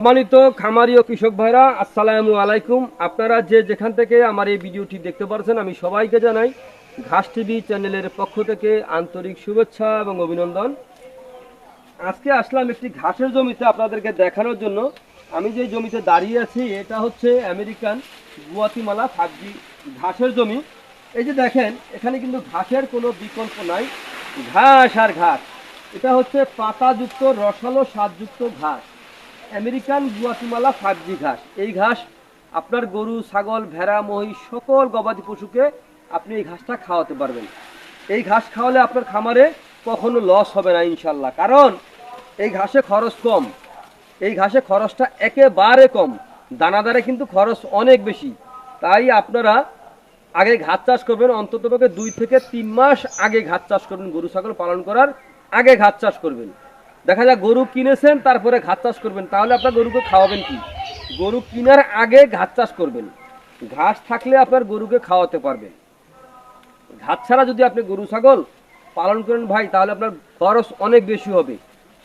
সম্মানিত খামারি ও কৃষক ভাইরা, আসসালামু আলাইকুম। আপনারা যে যেখান থেকে আমার এই ভিডিওটি দেখতে পাচ্ছেন, আমি সবাইকে জানাই ঘাস টিভি চ্যানেলের পক্ষ থেকে আন্তরিক শুভেচ্ছা এবং অভিনন্দন। আজকে আসলাম একটি ঘাসের জমিতে আপনাদেরকে দেখানোর জন্য। আমি যে জমিতে দাঁড়িয়ে আছি এটা হচ্ছে আমেরিকান গুয়াতিমালা 5G ঘাসের জমি। এই যে দেখেন, এখানে কিন্তু ঘাসের কোনো বিকল্প নাই, ঘাস আর ঘাস। এটা হচ্ছে পাতাযুক্ত রসালো স্বাদযুক্ত ঘাস, আমেরিকান গুয়াতিমালা 5G ঘাস। এই ঘাস আপনার গরু, ছাগল, ভেড়া, মহিষ সকল গবাদি পশুকে আপনি এই ঘাসটা খাওয়াতে পারবেন। এই ঘাস খাওয়ালে আপনার খামারে কখনো লস হবে না ইনশাল্লাহ, কারণ এই ঘাসে খরচ কম। এই ঘাসে খরচটা একেবারে কম, দানাদারে কিন্তু খরচ অনেক বেশি। তাই আপনারা আগে ঘাস চাষ করবেন, অন্ততপক্ষে 2 থেকে 3 মাস আগে ঘাস চাষ করবেন। গরু ছাগল পালন করার আগে ঘাস চাষ করবেন। দেখা যায় গরু কিনেছেন তারপরে ঘাস চাষ করবেন, তাহলে আপনার গরুকে খাওয়াবেন কি? গরু কেনার আগে ঘাস চাষ করবেন। ঘাস থাকলে আপনার গরুকে খাওয়াতে পারবেন। ঘাস ছাড়া যদি আপনি গরু ছাগল পালন করেন ভাই, তাহলে আপনার খরচ অনেক বেশি হবে,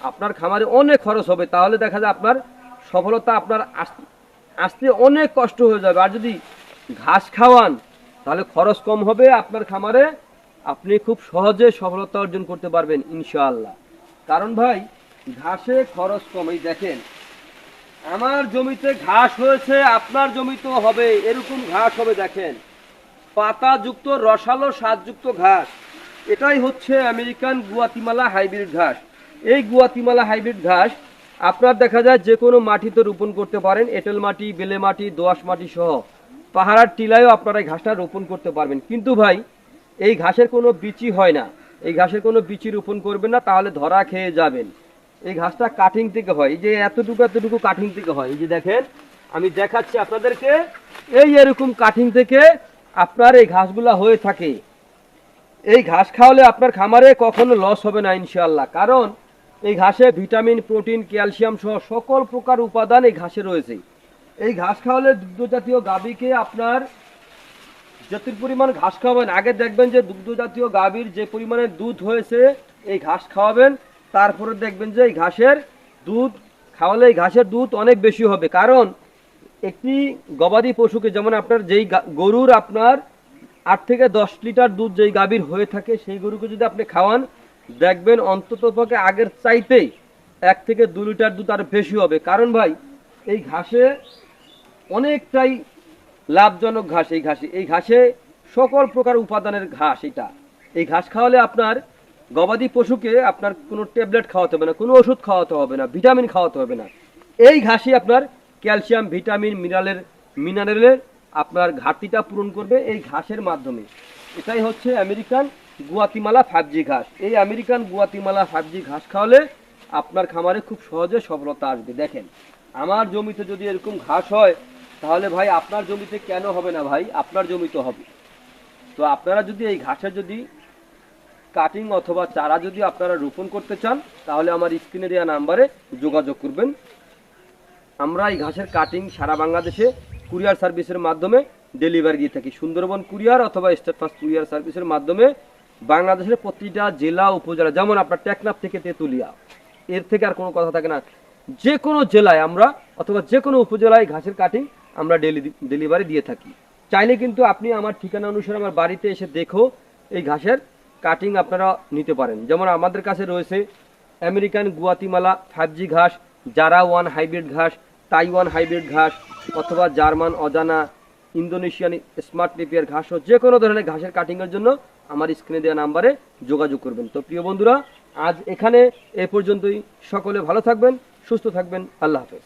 আপনার খামারে অনেক খরচ হবে। তাহলে দেখা যায় আপনার সফলতা আপনার আসতে অনেক কষ্ট হয়ে যাবে। আর যদি ঘাস খাওয়ান তাহলে খরচ কম হবে আপনার খামারে, আপনি খুব সহজে সফলতা অর্জন করতে পারবেন ইনশাআল্লাহ। কারণ ভাই, ঘাসে খরচ কম। এই দেখেন, আমার জমিতে ঘাস হয়েছে, আপনার জমিতেও হবে, এরকম ঘাস হবে। দেখেন, পাতাযুক্ত রসালো স্বাদযুক্ত ঘাস। এটাই হচ্ছে আমেরিকান গুয়াতিমালা হাইব্রিড ঘাস। এই গুয়াতিমালা হাইব্রিড ঘাস আপনার দেখা যায় যে কোনো মাটিতে রোপণ করতে পারেন, এঁটেল মাটি, বেলে মাটি, দোআঁশ মাটি সহ পাহাড়ার টিলায়ও আপনারা এই ঘাসটা রোপণ করতে পারবেন। কিন্তু ভাই, এই ঘাসের কোনো বিচি হয় না। এই ঘাসের কোনো বিচি রোপণ করবেন না, তাহলে ধরা খেয়ে যাবেন। এই ঘাসটা কাটিং থেকে হয়, এই যে এতটুকু কাটিং থেকে হয়। এই যে দেখেন, আমি দেখাচ্ছি আপনাদেরকে, এই এরকম কাটিং থেকে আপনার এই ঘাসগুলা হয়ে থাকে। এই ঘাস খাওয়ালে আপনার খামারে কখনো লস হবে না ইনশাআল্লাহ, কারণ এই ঘাসে ভিটামিন, প্রোটিন, ক্যালসিয়াম সহ সকল প্রকার উপাদান এই ঘাসে রয়েছে। এই ঘাস খাওয়ালে দুগ্ধ জাতীয় গাভীকে আপনার যত পরিমাণ ঘাস খাওয়াবেন, আগে দেখবেন যে দুগ্ধ জাতীয় গাভীর যে পরিমাণে দুধ হয়েছে, এই ঘাস খাওয়াবেন, তারপরে দেখবেন যে এই ঘাসের দুধ খাওয়ালে এই ঘাসের দুধ অনেক বেশি হবে। কারণ একটি গবাদি পশুকে, যেমন আপনার যেই গরুর আপনার 8 থেকে 10 লিটার দুধ যেই গাভীর হয়ে থাকে, সেই গরুকে যদি আপনি খাওয়ান, দেখবেন অন্ততপক্ষে আগের চাইতেই 1 থেকে 2 লিটার দুধ আর বেশি হবে। কারণ ভাই, এই ঘাসে অনেকটাই লাভজনক ঘাস। এই ঘাসে সকল প্রকার উপাদানের ঘাস। এই ঘাস খাওয়ালে আপনার গবাদি পশুকে আপনার কোনো ট্যাবলেট খাওয়াতে হবে না, কোনো ওষুধ খাওয়াতে হবে না, ভিটামিন খাওয়াতে হবে না। এই ঘাসই আপনার ক্যালসিয়াম, ভিটামিন, মিনারেলের আপনার ঘাটতিটা পূরণ করবে এই ঘাসের মাধ্যমে। এটাই হচ্ছে আমেরিকান গুয়াতিমালা 5G ঘাস। এই আমেরিকান গুয়াতিমালা 5G ঘাস খাওয়ালে আপনার খামারে খুব সহজে সফলতা আসবে। দেখেন, আমার জমিতে যদি এরকম ঘাস হয়, তাহলে ভাই আপনার জমিতে কেন হবে না? ভাই, আপনার জমিতে হবে। তো আপনারা যদি এই ঘাসের যদি কাটিং অথবা চারা যদি আপনারা রোপণ করতে চান, তাহলে আমার স্ক্রিনে দেওয়া নাম্বারে যোগাযোগ করবেন। আমরা এই ঘাসের কাটিং সারা বাংলাদেশে কুরিয়ার সার্ভিসের মাধ্যমে ডেলিভারি দিয়ে থাকি। সুন্দরবন কুরিয়ার অথবা স্টেট ফার্স্ট কুরিয়ার সার্ভিসের মাধ্যমে বাংলাদেশের প্রতিটা জেলা উপজেলা, যেমন আপনার টেকনাফ থেকে তেঁতুলিয়া, এর থেকে আর কোনো কথা থাকে না, যে কোনো জেলায় আমরা অথবা যে কোনো উপজেলায় ঘাসের কাটিং আমরা ডেলিভারি দিয়ে থাকি। চাইলে কিন্তু আপনি আমার ঠিকানা অনুসারে আমার বাড়িতে এসে দেখো এই ঘাসের কাটিং আপনারা নিতে পারেন। যেমন আমাদের কাছে রয়েছে আমেরিকান গুয়াতিমালা 5G ঘাস, জারা 1 হাইব্রিড ঘাস, তাইওয়ান হাইব্রিড ঘাস, অথবা জার্মান অজানা, ইন্দোনেশিয়ান স্মার্ট নেপিয়ার ঘাস, যে কোনো ধরনের ঘাসের কাটিংয়ের জন্য আমার স্ক্রিনে দেওয়া নাম্বারে যোগাযোগ করবেন। তো প্রিয় বন্ধুরা, আজ এখানে এ পর্যন্তই। সকলে ভালো থাকবেন, সুস্থ থাকবেন। আল্লাহ হাফেজ।